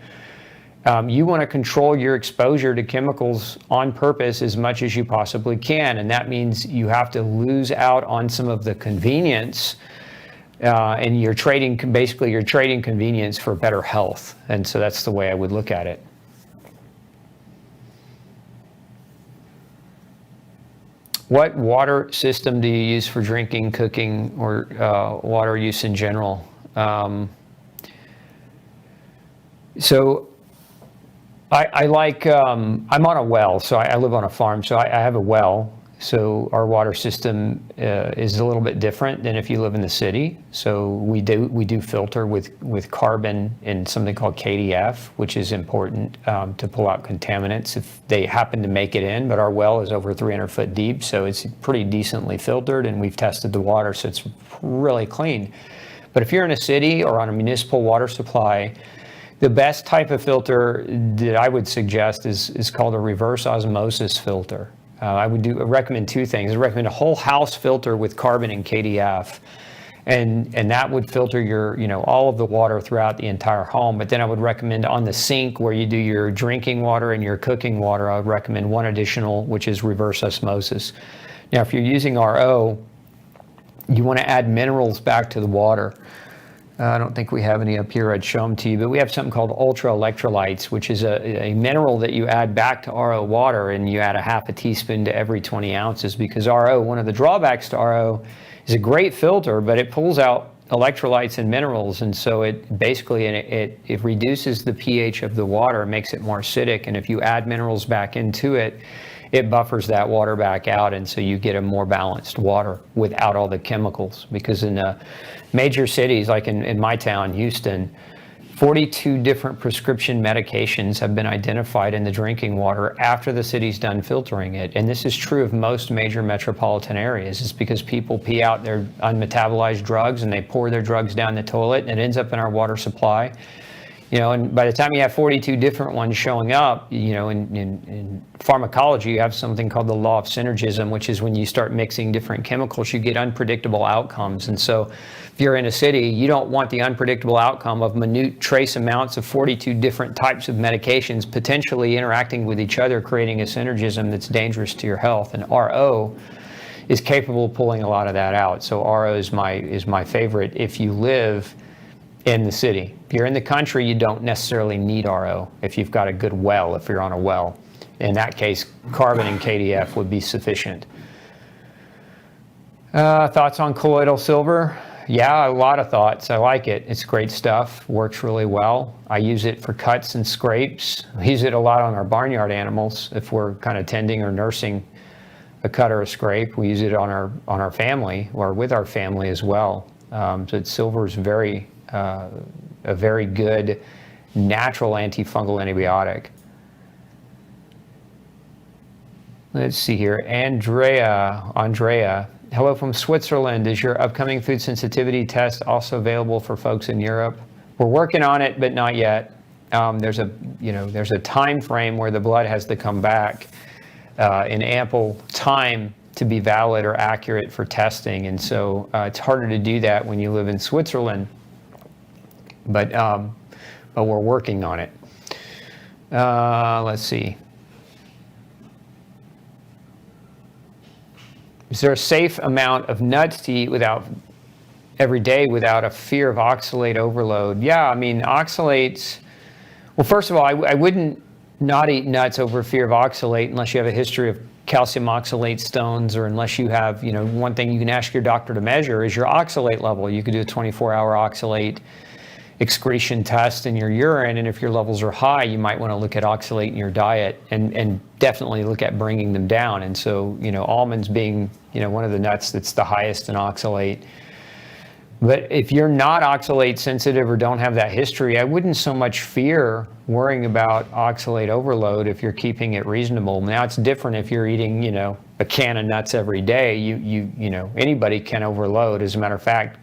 You want to control your exposure to chemicals on purpose as much as you possibly can, and that means you have to lose out on some of the convenience, and you're trading convenience for better health, and so that's the way I would look at it. What water system do you use for drinking, cooking, or water use in general? So I like, I'm on a well, so I live on a farm, so I have a well. So our water system is a little bit different than if you live in the city. So we do filter with carbon and something called KDF, which is important to pull out contaminants if they happen to make it in. But our well is over 300 foot deep, so it's pretty decently filtered, and we've tested the water, so it's really clean. But if you're in a city or on a municipal water supply, the best type of filter that I would suggest is called a reverse osmosis filter. I recommend two things. I recommend a whole house filter with carbon and KDF, and that would filter your, all of the water throughout the entire home. But then I would recommend on the sink where you do your drinking water and your cooking water, I would recommend one additional, which is reverse osmosis. Now, if you're using RO, you want to add minerals back to the water. I don't think we have any up here. I'd show them to you, but we have something called ultra electrolytes, which is a mineral that you add back to RO water, and you add a half a teaspoon to every 20 ounces because RO, one of the drawbacks to RO is a great filter, but it pulls out electrolytes and minerals, and so it basically it reduces the pH of the water, makes it more acidic, and if you add minerals back into it, it buffers that water back out, and so you get a more balanced water without all the chemicals. Because in major cities, like in my town, Houston, 42 different prescription medications have been identified in the drinking water after the city's done filtering it. And this is true of most major metropolitan areas. It's because people pee out their unmetabolized drugs and they pour their drugs down the toilet, and it ends up in our water supply. And by the time you have 42 different ones showing up, in pharmacology, you have something called the law of synergism, which is when you start mixing different chemicals, you get unpredictable outcomes. And so if you're in a city, you don't want the unpredictable outcome of minute trace amounts of 42 different types of medications potentially interacting with each other, creating a synergism that's dangerous to your health. And RO is capable of pulling a lot of that out. So RO is my favorite if you live in the city. If you're in the country, you don't necessarily need RO if you've got a good well, if you're on a well. In that case, carbon and KDF would be sufficient. Thoughts on colloidal silver? Yeah, a lot of thoughts. I like it. It's great stuff. Works really well. I use it for cuts and scrapes. We use it a lot on our barnyard animals if we're kind of tending or nursing a cut or a scrape. We use it on our family or with our family as well. So silver is a very good natural antifungal antibiotic. Let's see here. Andrea, hello from Switzerland. Is your upcoming food sensitivity test also available for folks in Europe? We're working on it, but not yet. There's a time frame where the blood has to come back in ample time to be valid or accurate for testing, and so it's harder to do that when you live in Switzerland. But we're working on it. Let's see. Is there a safe amount of nuts to eat every day without a fear of oxalate overload? Yeah, I mean, oxalates, well, first of all, I wouldn't not eat nuts over fear of oxalate unless you have a history of calcium oxalate stones, or unless you have, one thing you can ask your doctor to measure is your oxalate level. You could do a 24-hour oxalate excretion test in your urine, and if your levels are high, you might want to look at oxalate in your diet and definitely look at bringing them down. And so, almonds being, one of the nuts that's the highest in oxalate But if you're not oxalate sensitive or don't have that history, I wouldn't so much fear worrying about oxalate overload if you're keeping it reasonable. Now it's different if you're eating, a can of nuts every day. Anybody can overload. As a matter of fact,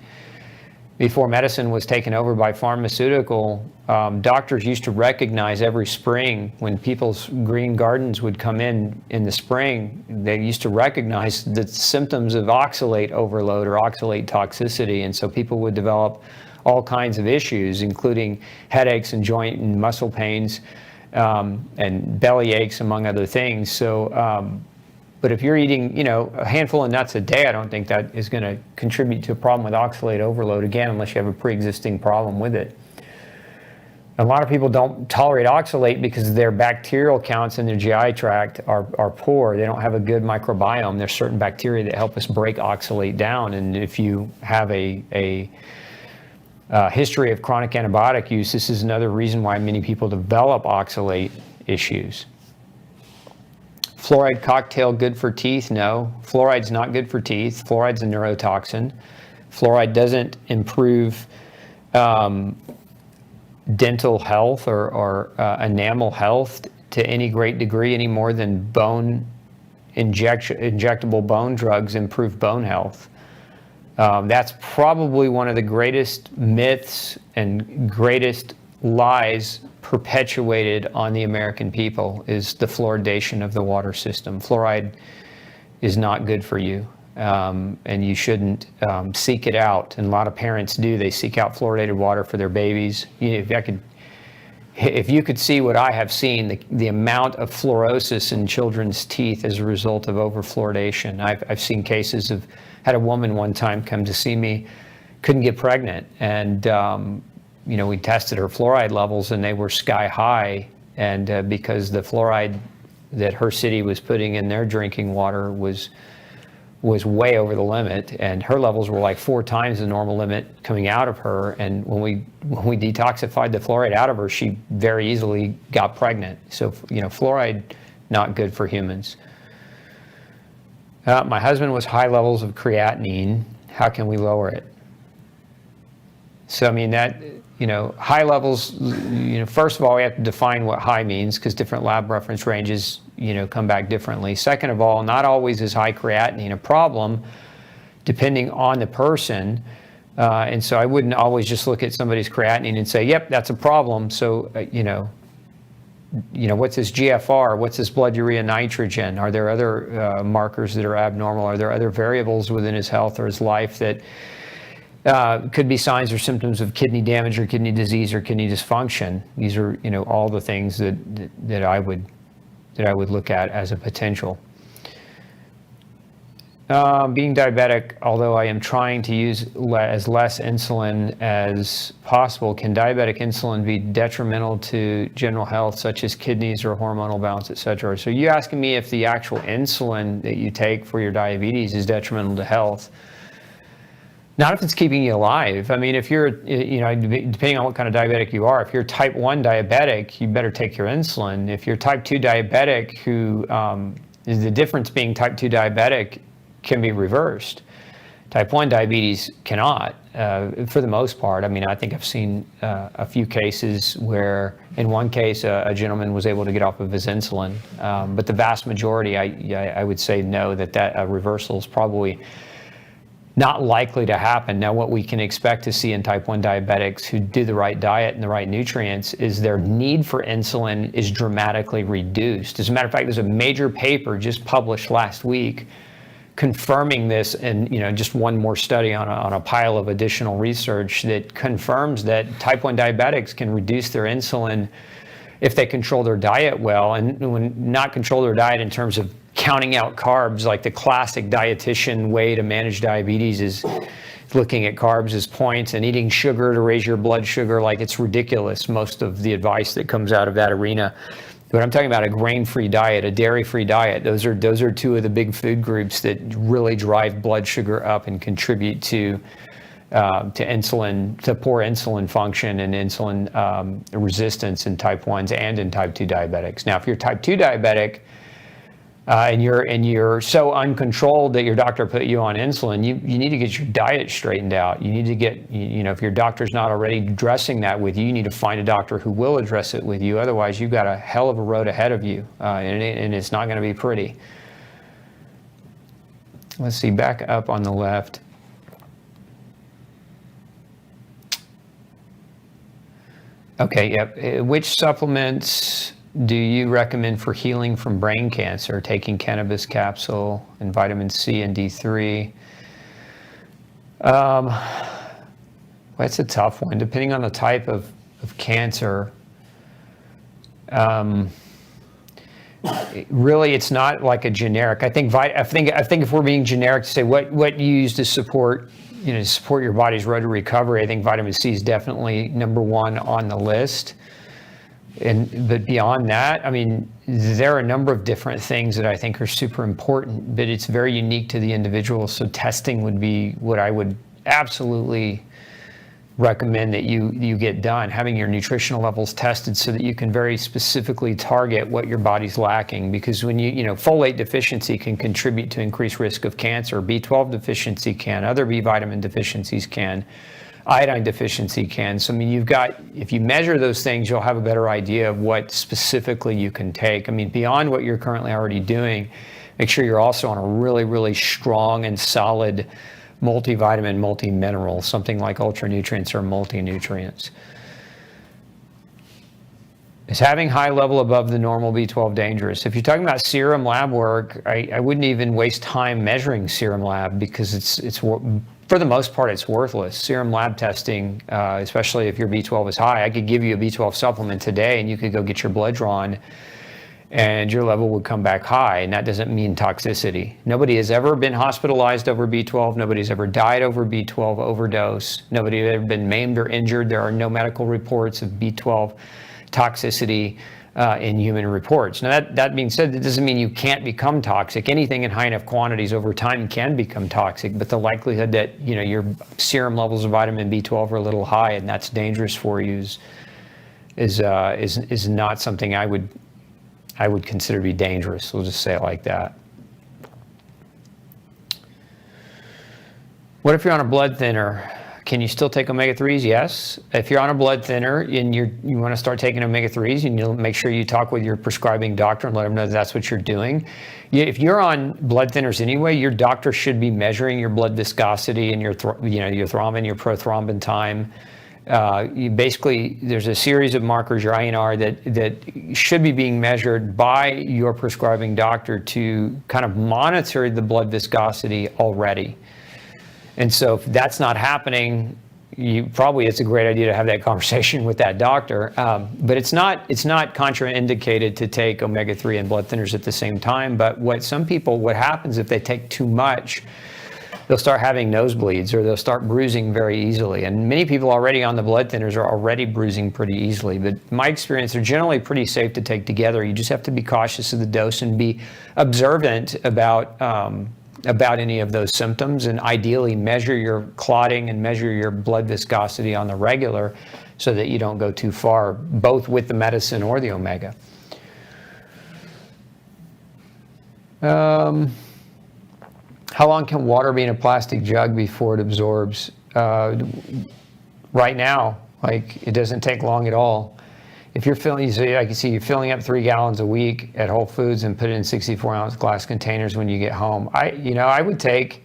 before medicine was taken over by pharmaceutical, doctors used to recognize every spring when people's green gardens would come in the spring, they used to recognize the symptoms of oxalate overload or oxalate toxicity. And so people would develop all kinds of issues, including headaches and joint and muscle pains, and belly aches, among other things. So, but if you're eating, a handful of nuts a day, I don't think that is going to contribute to a problem with oxalate overload, again, unless you have a pre-existing problem with it. A lot of people don't tolerate oxalate because their bacterial counts in their GI tract are poor. They don't have a good microbiome. There's certain bacteria that help us break oxalate down. And if you have a history of chronic antibiotic use, this is another reason why many people develop oxalate issues. Fluoride cocktail good for teeth? No. Fluoride's not good for teeth. Fluoride's a neurotoxin. Fluoride doesn't improve dental health or enamel health to any great degree, any more than injectable bone drugs improve bone health. That's probably one of the greatest myths and greatest lies perpetuated on the American people is the fluoridation of the water system. Fluoride is not good for you, and you shouldn't seek it out. And a lot of parents do. They seek out fluoridated water for their babies. If you could see what I have seen, the amount of fluorosis in children's teeth as a result of overfluoridation. I've seen cases of, had a woman one time come to see me, couldn't get pregnant, and we tested her fluoride levels and they were sky high, and because the fluoride that her city was putting in their drinking water was way over the limit, and her levels were like 4 times the normal limit coming out of her. And when we detoxified the fluoride out of her, she very easily got pregnant. So fluoride not good for humans. My husband was high levels of creatinine. How can we lower it? So I mean that, high levels, first of all, we have to define what high means, because different lab reference ranges, come back differently. Second of all, not always is high creatinine a problem, depending on the person. And so I wouldn't always just look at somebody's creatinine and say, yep, that's a problem. So, what's his GFR? What's his blood urea nitrogen? Are there other markers that are abnormal? Are there other variables within his health or his life that could be signs or symptoms of kidney damage or kidney disease or kidney dysfunction? These are, all the things that I would look at as a potential. Being diabetic, although I am trying to use as less insulin as possible, can diabetic insulin be detrimental to general health, such as kidneys or hormonal balance, etc.? So you're asking me if the actual insulin that you take for your diabetes is detrimental to health. Not if it's keeping you alive. I mean, if you're, depending on what kind of diabetic you are, if you're type 1 diabetic, you better take your insulin. If you're type 2 diabetic, is the difference being type 2 diabetic can be reversed. Type 1 diabetes cannot, for the most part. I mean, I think I've seen a few cases where, in one case, a gentleman was able to get off of his insulin. But the vast majority, I would say no, that reversal is probably not likely to happen. Now, what we can expect to see in type 1 diabetics who do the right diet and the right nutrients is their need for insulin is dramatically reduced. As a matter of fact, there's a major paper just published last week confirming this, and just one more study on a pile of additional research that confirms that type 1 diabetics can reduce their insulin if they control their diet well, and when not control their diet in terms of counting out carbs. Like the classic dietitian way to manage diabetes is looking at carbs as points and eating sugar to raise your blood sugar. Like, it's ridiculous, most of the advice that comes out of that arena. But I'm talking about a grain-free diet, a dairy-free diet. Those are two of the big food groups that really drive blood sugar up and contribute to insulin, to poor insulin function and insulin resistance in type 1s and in type 2 diabetics. Now, if you're type 2 diabetic, and you're so uncontrolled that your doctor put you on insulin, you need to get your diet straightened out. You need to get, if your doctor's not already addressing that with you, you need to find a doctor who will address it with you. Otherwise, you've got a hell of a road ahead of you, and it's not going to be pretty. Let's see, back up on the left. Okay, yep. Which supplements do you recommend for healing from brain cancer? Taking Cannabis capsule and vitamin C and D3. That's a tough one, depending on the type of cancer. Really, it's not like a generic. I think if we're being generic to say what you use to support your body's road to recovery, I think vitamin C is definitely number one on the list. But beyond that, I mean, there are a number of different things that I think are super important, but it's very unique to the individual. So testing would be what I would absolutely recommend that you get done, having your nutritional levels tested so that you can very specifically target what your body's lacking. Because when folate deficiency can contribute to increased risk of cancer, B12 deficiency can, other B vitamin deficiencies can, iodine deficiency can. So I mean, if you measure those things, you'll have a better idea of what specifically you can take. I mean, beyond what you're currently already doing, make sure you're also on a really, really strong and solid multivitamin, multi-mineral, something like ultra nutrients or multi-nutrients. Is having high level above the normal B12 dangerous? If you're talking about serum lab work, I wouldn't even waste time measuring serum lab, because it's for the most part, it's worthless. Serum lab testing, especially if your B12 is high, I could give you a B12 supplement today and you could go get your blood drawn and your level would come back high, and that doesn't mean toxicity. Nobody has ever been hospitalized over B12. Nobody's ever died over B12 overdose. Nobody has ever been maimed or injured. There are no medical reports of B12 toxicity in human reports. Now, that being said, that doesn't mean you can't become toxic. Anything in high enough quantities over time can become toxic, but the likelihood that your serum levels of vitamin B12 are a little high and that's dangerous for you is not something I would consider to be dangerous. We'll just say it like that. What if you're on a blood thinner? Can you still take omega-3s? Yes. If you're on a blood thinner and you want to start taking omega-3s, you need to make sure you talk with your prescribing doctor and let them know that's what you're doing. If you're on blood thinners anyway, your doctor should be measuring your blood viscosity and your thrombin, your prothrombin time. There's a series of markers, your INR, that should be being measured by your prescribing doctor to kind of monitor the blood viscosity already. And so if that's not happening, it's a great idea to have that conversation with that doctor. But it's not contraindicated to take omega-3 and blood thinners at the same time. But what happens if they take too much, they'll start having nosebleeds or they'll start bruising very easily. And many people already on the blood thinners are already bruising pretty easily. But in my experience, they're generally pretty safe to take together. You just have to be cautious of the dose and be observant about any of those symptoms, and ideally measure your clotting and measure your blood viscosity on the regular so that you don't go too far, both with the medicine or the omega. How long can water be in a plastic jug before it absorbs? Right now, it doesn't take long at all. If you're filling, I can see you filling up 3 gallons a week at Whole Foods and put it in 64-ounce glass containers when you get home. I would take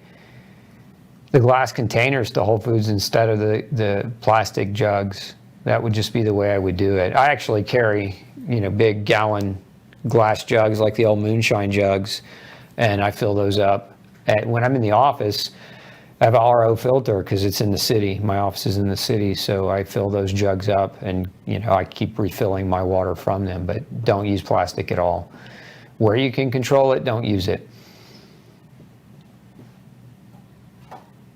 the glass containers to Whole Foods instead of the plastic jugs. That would just be the way I would do it. I actually carry, big gallon glass jugs like the old moonshine jugs, and I fill those up. When I'm in the office, I have a RO filter because it's in the city. My office is in the city, so I fill those jugs up, and I keep refilling my water from them, but don't use plastic at all. Where you can control it, don't use it.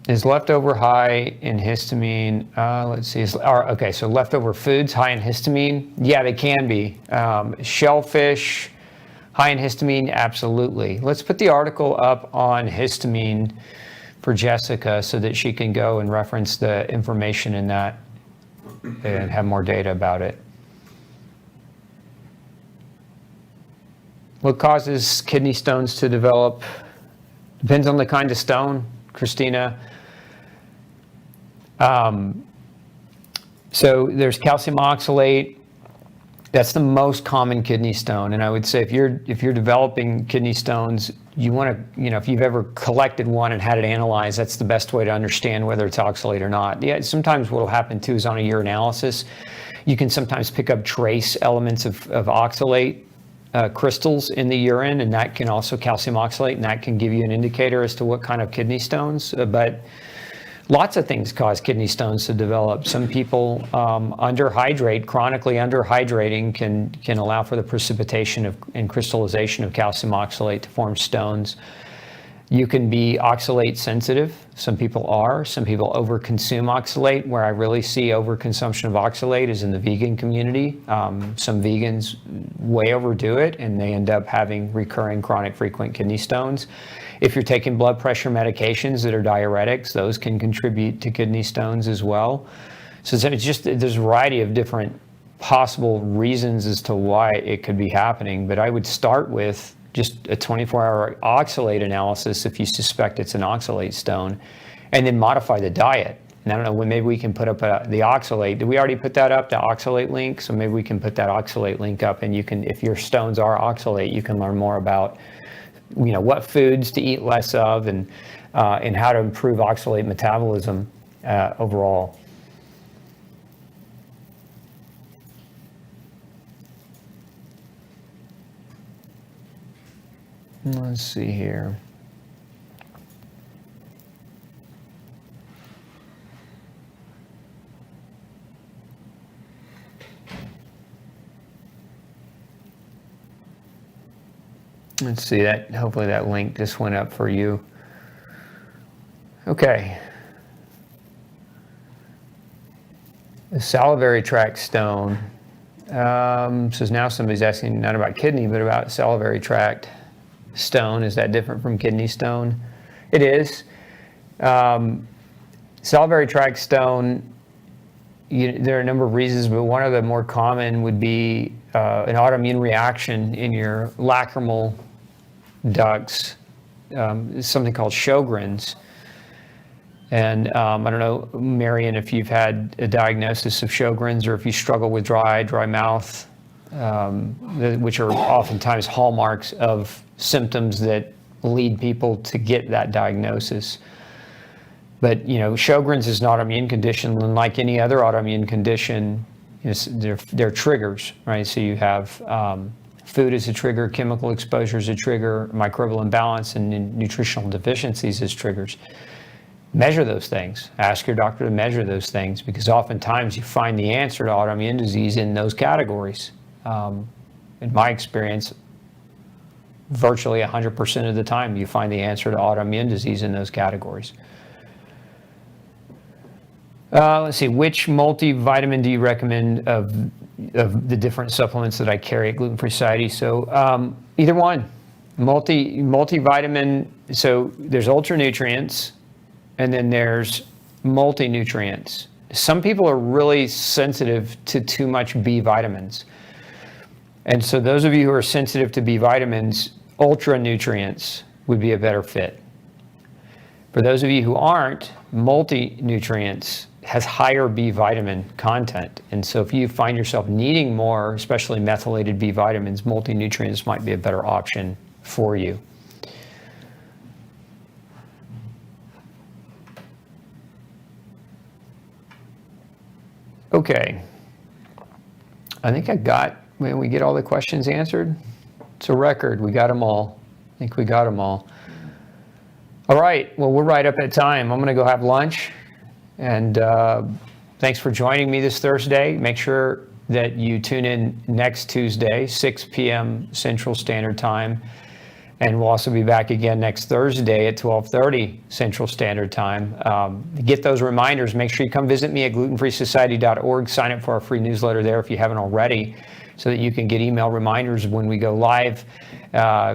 Is leftover high in histamine? Let's see. So leftover foods high in histamine? Yeah, they can be. Shellfish, high in histamine? Absolutely. Let's put the article up on histamine for Jessica so that she can go and reference the information in that and have more data about it. What causes kidney stones to develop? Depends on the kind of stone, Christina. So there's calcium oxalate. That's the most common kidney stone. And I would say if you're developing kidney stones, you want to, if you've ever collected one and had it analyzed, that's the best way to understand whether it's oxalate or not. Yeah, sometimes what will happen too is on a urinalysis, you can sometimes pick up trace elements of oxalate crystals in the urine, and that can also calcium oxalate, and that can give you an indicator as to what kind of kidney stones. But lots of things cause kidney stones to develop. Some people underhydrate. Chronically underhydrating can allow for the precipitation and crystallization of calcium oxalate to form stones. You can be oxalate sensitive. Some people are. Some people overconsume oxalate. Where I really see overconsumption of oxalate is in the vegan community. Some vegans way overdo it, and they end up having recurring chronic frequent kidney stones. If you're taking blood pressure medications that are diuretics, those can contribute to kidney stones as well. So there's a variety of different possible reasons as to why it could be happening, but I would start with just a 24-hour oxalate analysis if you suspect it's an oxalate stone, and then modify the diet. And I don't know, maybe we can put up the oxalate. Did we already put that up, the oxalate link? So maybe we can put that oxalate link up, and you can, if your stones are oxalate, you can learn more about what foods to eat less of, and how to improve oxalate metabolism overall. Let's see here. Let's see that. Hopefully that link just went up for you. Okay. The salivary tract stone. So now somebody's asking not about kidney, but about salivary tract stone. Is that different from kidney stone? It is. Salivary tract stone, there are a number of reasons, but one of the more common would be an autoimmune reaction in your lacrimal ducts, something called Sjogren's. And I don't know, Marion, if you've had a diagnosis of Sjogren's, or if you struggle with dry mouth, which are oftentimes hallmarks of symptoms that lead people to get that diagnosis. But Sjogren's is an autoimmune condition, and like any other autoimmune condition, they're triggers, right? So you have food as a trigger, chemical exposure as a trigger, microbial imbalance, and nutritional deficiencies as triggers. Measure those things. Ask your doctor to measure those things, because oftentimes you find the answer to autoimmune disease in those categories. In my experience, virtually 100% of the time you find the answer to autoimmune disease in those categories. Let's see, which multivitamin do you recommend of the different supplements that I carry at Gluten Free Society? So either one. Multivitamin, so there's ultra nutrients, and then there's multi-nutrients. Some people are really sensitive to too much B vitamins. And so those of you who are sensitive to B vitamins, ultra nutrients would be a better fit. For those of you who aren't, multi-nutrients has higher B vitamin content. And so if you find yourself needing more, especially methylated B vitamins, multi-nutrients might be a better option for you. Okay. I think we get all the questions answered. It's a record. We got them all. I think we got them all. All right. Well, we're right up at time. I'm going to go have lunch. And thanks for joining me this Thursday. Make sure that you tune in next Tuesday, 6 p.m. Central Standard Time. And we'll also be back again next Thursday at 12:30 Central Standard Time. Get those reminders. Make sure you come visit me at glutenfreesociety.org. Sign up for our free newsletter there if you haven't already, so that you can get email reminders when we go live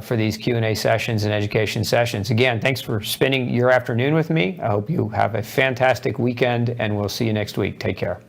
for these Q&A sessions and education sessions. Again, thanks for spending your afternoon with me. I hope you have a fantastic weekend, and we'll see you next week. Take care.